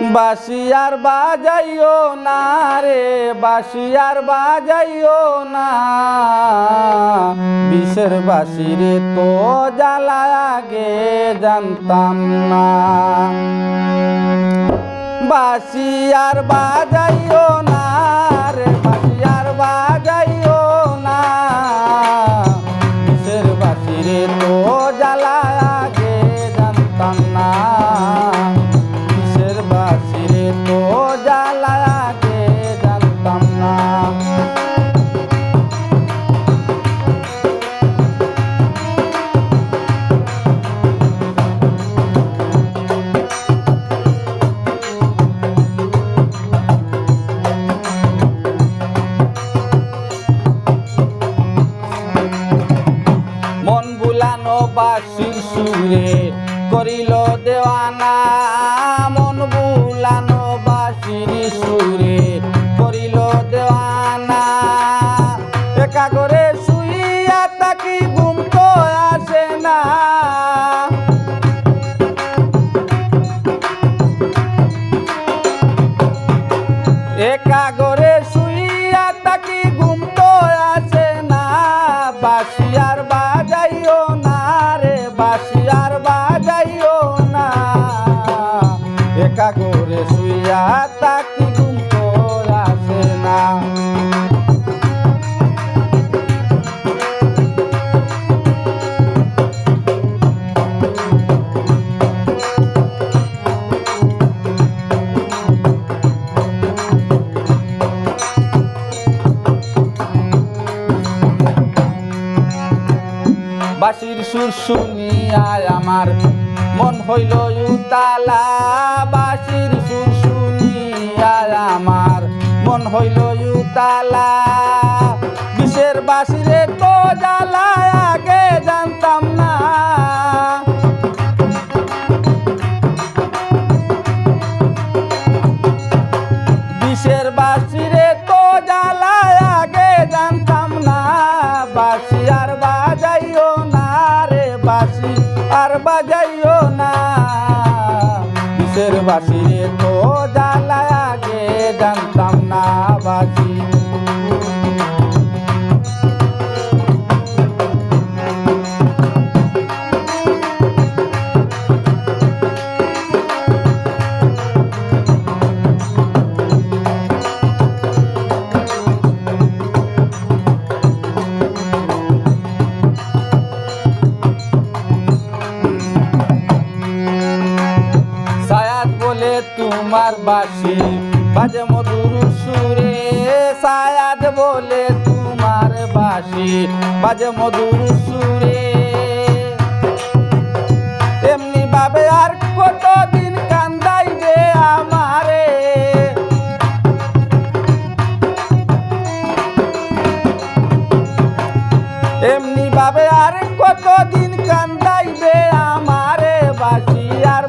বাঁশি আর বাজাইও না রে, বাঁশি আর বাজাইও না, বিষের বাঁশি রে তো জ্বালা আগে জানতাম না। বাঁশি আর বাজাইও না রে, বাঁশি আর বাজাইও না, বিষের বাঁশি রে তো জ্বালা আগে জানতাম না, বিষের বাঁশি রে তো জ্বালা আগে জানতাম না। মন বুলানো বাঁশির সুরে করিল দেওয়ানা, মন বুলানো বাঁশির সুরে করিল দেওয়ানা, একা করে শুইয়া তাকি ঘুম তো আসে না, একা করে শুইয়া তাকি ঘুম তো আসে না, বাঁশি আর বাজাইও না রে, বাঁশি আর বাজাইও না, একা করে শুইয়া তাকি ঘুম তো আসে না। বাঁশির সুর শুনিয়া আমার মন হইল উতালা, বাঁশির সুর শুনিয়া আমার মন হইল উতালা, বিষের বাঁশি রে তো জ্বালা আগে জানতাম না, বিষের বাঁশি রে তো জ্বালা আগে জানতাম না, বাঁশি আর বাজাইও না রে, বাঁশি আর বাজাইও না, বিষের বাঁশি রে তো জ্বালা আগে জানতাম না, বাঁশি। সায়াদ বলে তোমার বাঁশি বাজে মধুর সুরে, সায়াদ বলে তোমার বাঁশি বাজে মধুর সুরে, এমনি ভাবে আর কতদিন কান্দাইবে আমারে, এমনি ভাবে আর কতদিন কান্দাইবে আমারে, বাঁশি আর